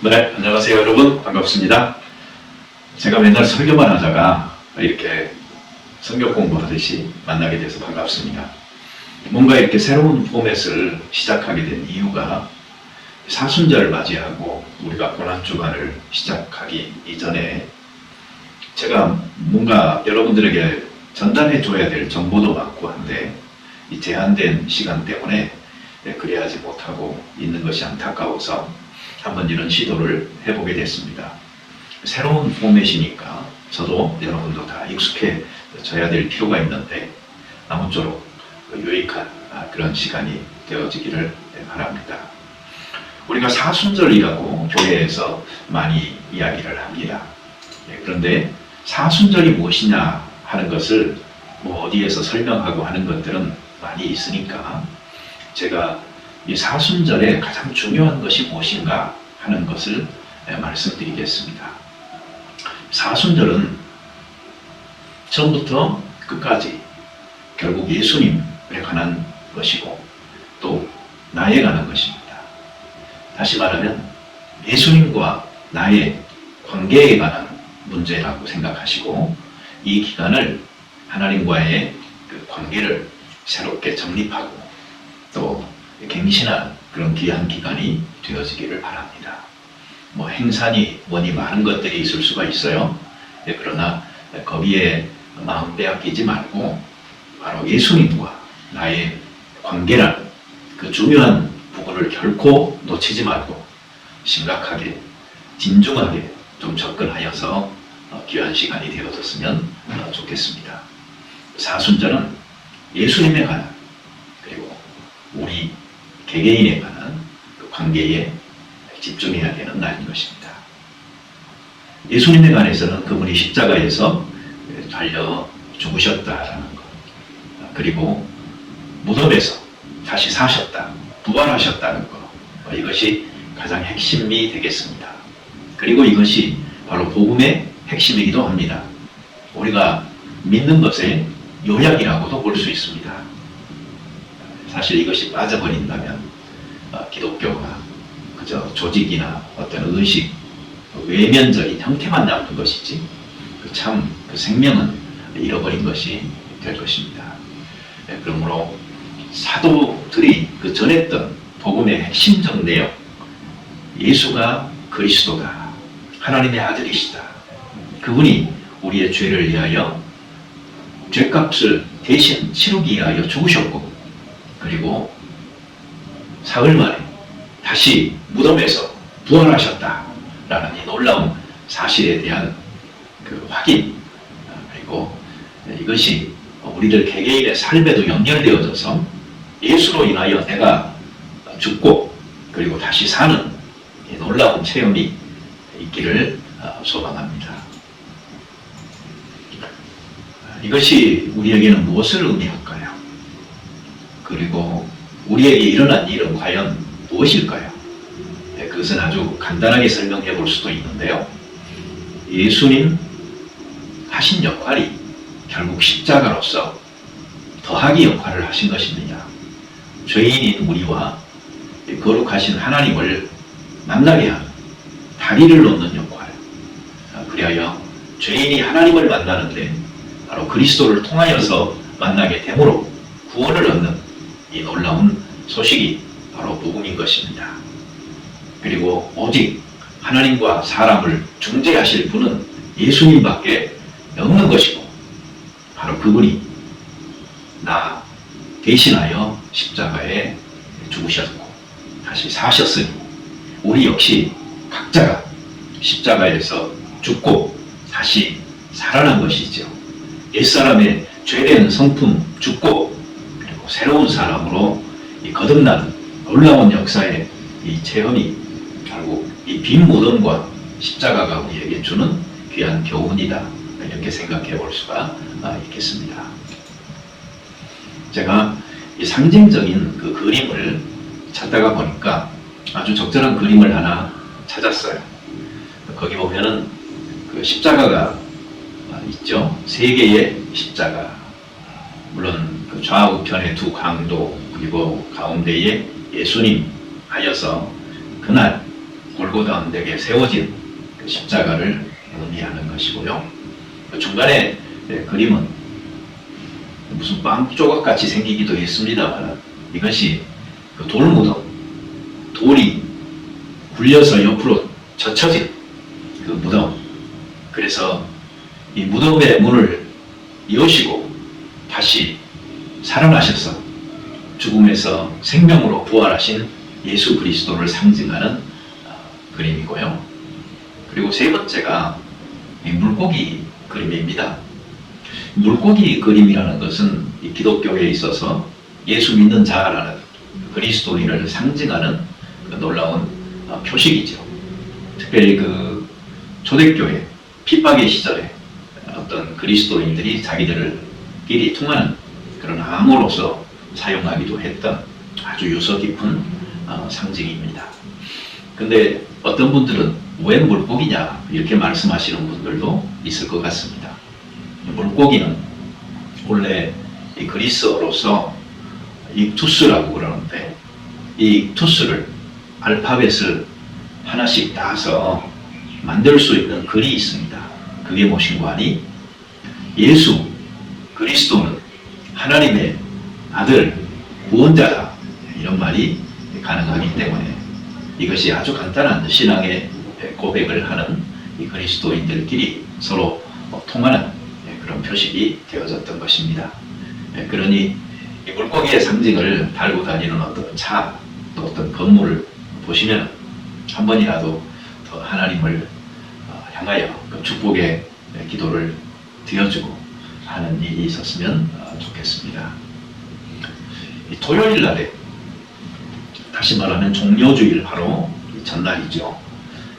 네, 안녕하세요 여러분. 반갑습니다. 제가 맨날 설교만 하다가 이렇게 성경 공부하듯이 만나게 돼서 반갑습니다. 뭔가 이렇게 새로운 포맷을 시작하게 된 이유가 사순절을 맞이하고 우리가 고난주간을 시작하기 이전에 제가 뭔가 여러분들에게 전달해 줘야 될 정보도 많고 한데 이 제한된 시간 때문에 그래야지 못하고 있는 것이 안타까워서 한번 이런 시도를 해보게 됐습니다. 새로운 포맷이니까 저도 여러분도 다 익숙해져야 될 필요가 있는데 아무쪼록 유익한 그런 시간이 되어지기를 바랍니다. 우리가 사순절이라고 교회에서 많이 이야기를 합니다. 그런데 사순절이 무엇이냐 하는 것을 뭐 어디에서 설명하고 하는 것들은 많이 있으니까 제가 이 사순절에 가장 중요한 것이 무엇인가 하는 것을 말씀드리겠습니다. 사순절은 처음부터 끝까지 결국 예수님에 관한 것이고 또 나에 관한 것입니다. 다시 말하면 예수님과 나의 관계에 관한 문제라고 생각하시고 이 기간을 하나님과의 그 관계를 새롭게 정립하고 또 갱신한 그런 귀한 기간이 되어지기를 바랍니다. 뭐 행사니 뭐니 많은 것들이 있을 수가 있어요. 그러나 거기에 마음 빼앗기지 말고 바로 예수님과 나의 관계라는 그 중요한 부분을 결코 놓치지 말고 심각하게 진중하게 좀 접근하여서 귀한 시간이 되어졌으면 좋겠습니다. 사순절은 예수님에 관한 그리고 우리 개개인에 관한 그 관계에 집중해야 되는 날인 것입니다. 예수님에 관해서는 그분이 십자가에서 달려 죽으셨다라는 것, 그리고 무덤에서 다시 사셨다, 부활하셨다는 것, 이것이 가장 핵심이 되겠습니다. 그리고 이것이 바로 복음의 핵심이기도 합니다. 우리가 믿는 것의 요약이라고도 볼 수 있습니다. 사실 이것이 빠져버린다면 기독교가 그저 조직이나 어떤 의식, 외면적인 형태만 남는 것이지 그 생명은 잃어버린 것이 될 것입니다. 그러므로 사도들이 그 전했던 복음의 핵심적 내용, 예수가 그리스도다, 하나님의 아들이시다, 그분이 우리의 죄를 위하여 죄값을 대신 치르기 위하여 죽으셨고 그리고 사흘 만에 다시 무덤에서 부활하셨다라는 이 놀라운 사실에 대한 그 확인, 그리고 이것이 우리들 개개인의 삶에도 연결되어져서 예수로 인하여 내가 죽고 그리고 다시 사는 이 놀라운 체험이 있기를 소망합니다. 이것이 우리에게는 무엇을 의미할까요? 그리고 우리에게 일어난 일은 과연 무엇일까요? 그것은 아주 간단하게 설명해 볼 수도 있는데요. 예수님 하신 역할이 결국 십자가로서 더하기 역할을 하신 것입니다. 죄인인 우리와 거룩하신 하나님을 만나게 하는 다리를 놓는 역할, 그리하여 죄인이 하나님을 만나는데 바로 그리스도를 통하여서 만나게 됨으로 구원을 얻는 이 놀라운 소식이 바로 복음인 것입니다. 그리고 오직 하나님과 사람을 중재하실 분은 예수님밖에 없는 것이고 바로 그분이 나 대신하여 십자가에 죽으셨고 다시 사셨으니 우리 역시 각자가 십자가에서 죽고 다시 살아난 것이죠. 옛사람의 죄된 성품 죽고 그리고 새로운 사람으로 거듭나는 놀라운 역사의 이 체험이 결국 이 빈 무덤과 십자가가 우리에게 주는 귀한 교훈이다, 이렇게 생각해 볼 수가 있겠습니다. 제가 이 상징적인 그 그림을 찾다가 보니까 아주 적절한 그림을 하나 찾았어요. 거기 보면은 그 십자가가 있죠. 세 개의 십자가, 물론 그 좌우편의 두 강도 그리고 가운데에 예수님 하여서 그날 골고다 언덕에 세워진 그 십자가를 의미하는 것이고요. 그 중간에 그림은 무슨 빵 조각같이 생기기도 했습니다만 이것이 그 돌무덤, 돌이 굴려서 옆으로 젖혀진 그 무덤. 그래서 이 무덤의 문을 여시고 다시 살아나셔서 죽음에서 생명으로 부활하신 예수 그리스도를 상징하는 그림이고요. 그리고 세 번째가 이 물고기 그림입니다. 물고기 그림이라는 것은 이 기독교에 있어서 예수 믿는 자라는 그리스도인을 상징하는 그 놀라운 표식이죠. 특별히 그 초대교회 핍박의 시절에 어떤 그리스도인들이 자기들끼리 통하는 그런 암호로서 사용하기도 했던 아주 유서 깊은 상징입니다. 근데 어떤 분들은 왜 물고기냐 이렇게 말씀하시는 분들도 있을 것 같습니다. 물고기는 원래 이 그리스어로서 익투스라고 그러는데 이 익투스를 알파벳을 하나씩 따서 만들 수 있는 글이 있습니다. 그게 무엇인고 하니 예수 그리스도는 하나님의 아들 구원자다 이런 말이 가능하기 때문에 이것이 아주 간단한 신앙의 고백을 하는 이 그리스도인들끼리 서로 통하는 그런 표식이 되어졌던 것입니다. 그러니 이 물고기의 상징을 달고 다니는 어떤 차, 또 어떤 건물을 보시면 한 번이라도 더 하나님을 향하여 그 축복의 기도를 드려주고 하는 일이 있었으면 좋겠습니다. 이 토요일 날에 다시 말하면 종료주일 바로 전날이죠.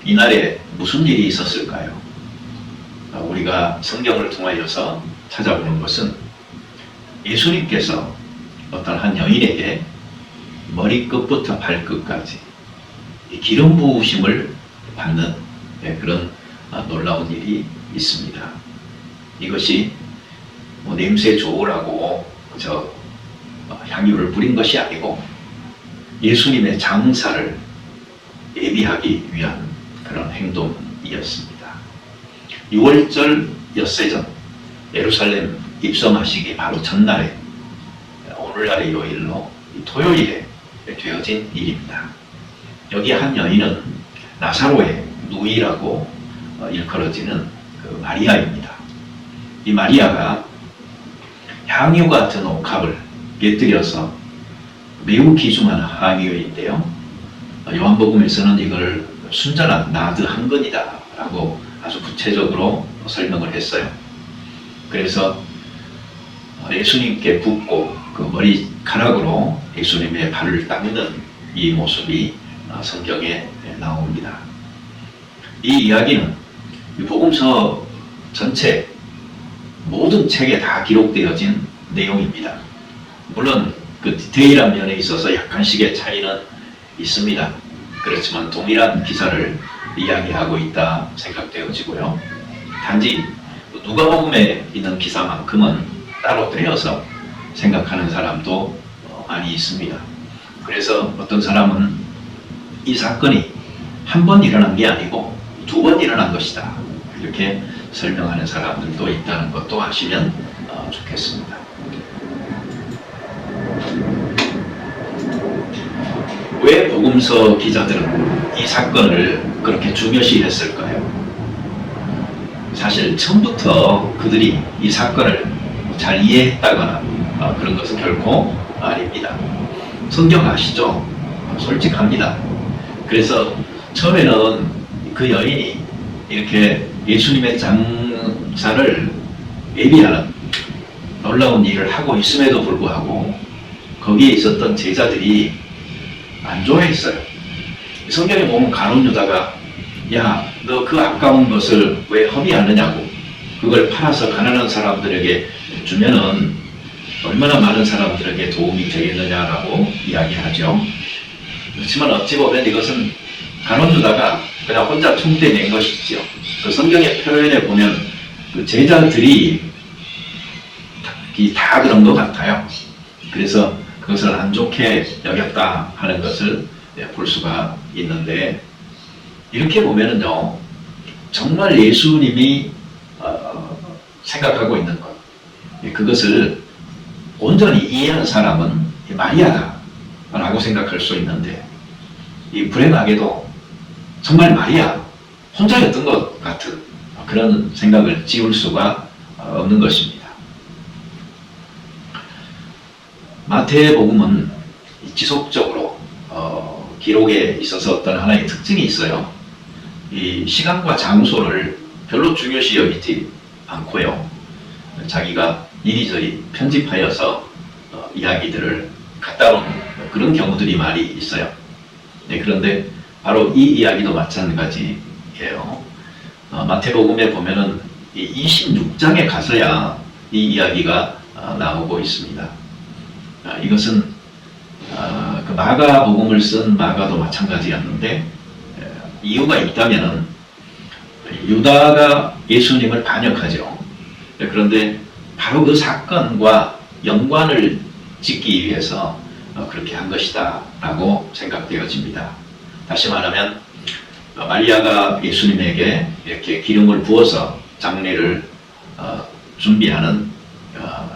이날에 무슨 일이 있었을까요? 우리가 성경을 통하여서 찾아보는 것은 예수님께서 어떤 한 여인에게 머리끝부터 발끝까지 기름 부으심을 받는 그런 놀라운 일이 있습니다. 이것이 뭐 냄새 좋으라고 향유를 뿌린 것이 아니고 예수님의 장사를 예비하기 위한 그런 행동이었습니다. 6월절 엿새 전 예루살렘 입성하시기 바로 전날에 오늘날의 요일로 토요일에 되어진 일입니다. 여기 한 여인은 나사로의 누이라고 일컬어지는 그 마리아입니다. 이 마리아가 향유 같은 옥합을 곁들여서 매우 귀중한 향유인데요. 요한복음에서는 이걸 순전한 나드 한 건이다 라고 아주 구체적으로 설명을 했어요. 그래서 예수님께 붓고 그 머리카락으로 예수님의 발을 닦는 이 모습이 성경에 나옵니다. 이 이야기는 복음서 전체 모든 책에 다 기록되어진 내용입니다. 물론 그 디테일한 면에 있어서 약간씩의 차이는 있습니다. 그렇지만 동일한 기사를 이야기하고 있다 생각되어지고요. 단지 누가복음에 있는 기사만큼은 따로 떼어서 생각하는 사람도 많이 있습니다. 그래서 어떤 사람은 이 사건이 한 번 일어난 게 아니고 2번 일어난 것이다 이렇게 설명하는 사람들도 있다는 것도 아시면 좋겠습니다. 왜 복음서 기자들은 이 사건을 그렇게 중요시 했을까요? 사실 처음부터 그들이 이 사건을 잘 이해했다거나 그런 것은 결코 아닙니다. 성경 아시죠? 솔직합니다. 그래서 처음에는 그 여인이 이렇게 예수님의 장사를 예비하는 놀라운 일을 하고 있음에도 불구하고 거기에 있었던 제자들이 안 좋아했어요. 성경에 보면 가룟 유다가 야, 너 그 아까운 것을 왜 허비하느냐고, 그걸 팔아서 가난한 사람들에게 주면은 얼마나 많은 사람들에게 도움이 되겠느냐라고 이야기하죠. 그렇지만 어찌 보면 이것은 가룟 유다가 그냥 혼자 총대낸 것이죠. 그 성경의 표현에 보면 그 제자들이 다 그런 것 같아요. 그래서 그것을 안 좋게 여겼다 하는 것을 볼 수가 있는데, 이렇게 보면은요, 정말 예수님이 생각하고 있는 것, 그것을 온전히 이해하는 사람은 마리아다라고 생각할 수 있는데, 이 불행하게도 정말 마리아 혼자였던 것 같은 그런 생각을 지울 수가 없는 것입니다. 마태복음은 지속적으로 기록에 있어서 어떤 하나의 특징이 있어요. 이 시간과 장소를 별로 중요시 여기지 않고요. 자기가 이리저리 편집하여서 이야기들을 갖다 놓은 그런 경우들이 많이 있어요. 네, 그런데 바로 이 이야기도 마찬가지예요. 마태복음에 보면은 이 26장에 가서야 이 이야기가 나오고 있습니다. 이것은 그 마가복음을 쓴 마가도 마찬가지였는데, 이유가 있다면은 유다가 예수님을 반역하죠. 그런데 바로 그 사건과 연관을 짓기 위해서 그렇게 한 것이다 라고 생각되어집니다. 다시 말하면 마리아가 예수님에게 이렇게 기름을 부어서 장례를 준비하는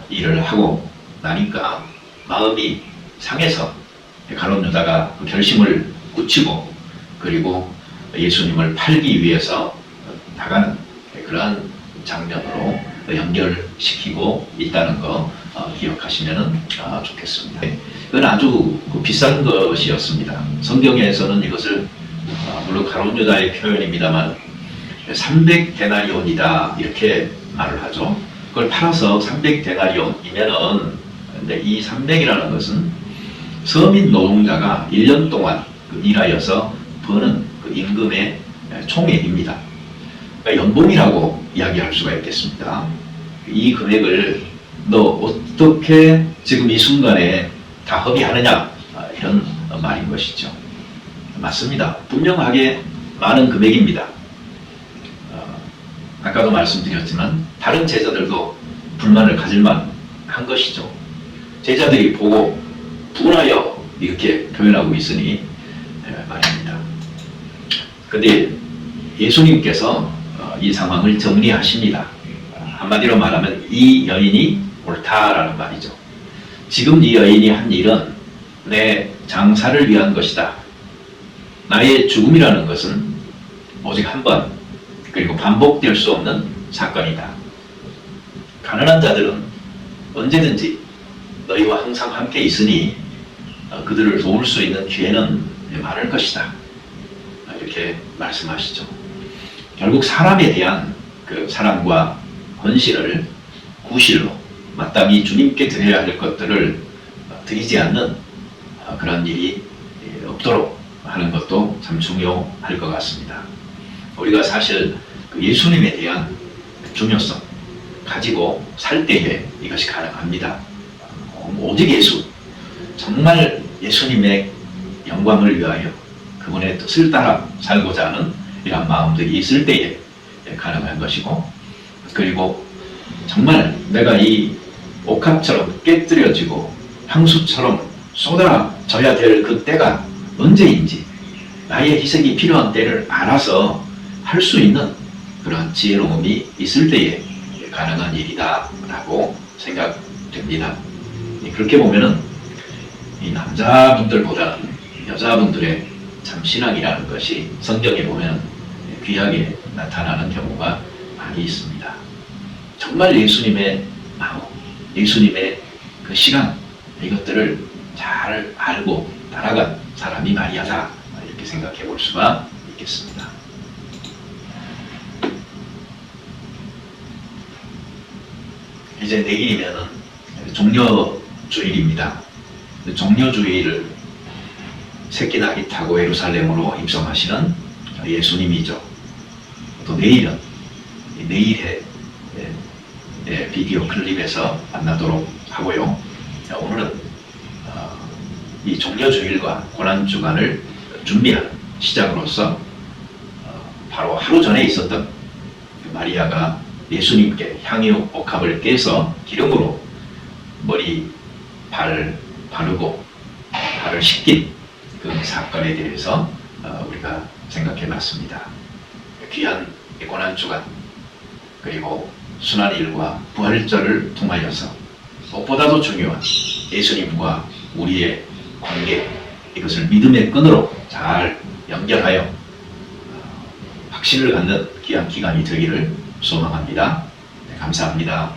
일을 하고 나니까 마음이 상해서 가룟 유다가 그 결심을 굳히고, 그리고 예수님을 팔기 위해서 나가는 그러한 장면으로 연결시키고 있다는 거 기억하시면 좋겠습니다. 이건 아주 비싼 것이었습니다. 성경에서는 이것을 물론 가룟 유다의 표현입니다만 300데나리온이다 이렇게 말을 하죠. 그걸 팔아서 300데나리온이면은, 근데 이 300이라는 것은 서민 노동자가 1년 동안 일하여서 버는 그 임금의 총액입니다. 그러니까 연봉이라고 이야기할 수가 있겠습니다. 이 금액을 너 어떻게 지금 이 순간에 다 허비하느냐, 이런 말인 것이죠. 맞습니다. 분명하게 많은 금액입니다. 아까도 말씀드렸지만 다른 제자들도 불만을 가질 만한 것이죠. 제자들이 보고 분하여 이렇게 표현하고 있으니 말입니다. 그런데 예수님께서 이 상황을 정리하십니다. 한마디로 말하면 이 여인이 옳다라는 말이죠. 지금 이 여인이 한 일은 내 장사를 위한 것이다. 나의 죽음이라는 것은 오직 한 번, 그리고 반복될 수 없는 사건이다. 가난한 자들은 언제든지 너희와 항상 함께 있으니 그들을 도울 수 있는 기회는 많을 것이다. 이렇게 말씀하시죠. 결국 사람에 대한 그 사랑과 헌신을 구실로 마땅히 주님께 드려야 할 것들을 드리지 않는 그런 일이 없도록 하는 것도 참 중요할 것 같습니다. 우리가 사실 그 예수님에 대한 중요성 가지고 살 때에 이것이 가능합니다. 오직 예수, 정말 예수님의 영광을 위하여 그분의 뜻을 따라 살고자 하는 이런 마음들이 있을 때에 가능한 것이고, 그리고 정말 내가 이 옥합처럼 깨뜨려지고 향수처럼 쏟아져야 될 그 때가 언제인지, 나의 희생이 필요한 때를 알아서 할 수 있는 그런 지혜로움이 있을 때에 가능한 일이다 라고 생각됩니다. 그렇게 보면은 이 남자분들보다는 여자분들의 참 신앙이라는 것이 성경에 보면 귀하게 나타나는 경우가 많이 있습니다. 정말 예수님의 마음, 예수님의 그 시간, 이것들을 잘 알고 따라간 사람이 마리아다, 이렇게 생각해 볼 수가 있겠습니다. 이제 내일이면은 종려주일입니다. 종려주일을 새끼나귀 타고 예루살렘으로 입성하시는 예수님이죠. 또 내일은 내일의 비디오 클립에서 만나도록 하고요. 오늘은 이 종려주일과 고난주간을 준비하는 시작으로서 바로 하루 전에 있었던 마리아가 예수님께 향유 옥합을 깨서 기름으로 머리, 발 바르고 발을 씻긴 그 사건에 대해서 우리가 생각해 봤습니다. 귀한 고난주간 그리고 순환일과 부활절을 통하여서 무엇보다도 중요한 예수님과 우리의 관계, 이것을 믿음의 끈으로 잘 연결하여 확신을 갖는 귀한 기간이 되기를 소망합니다. 네, 감사합니다.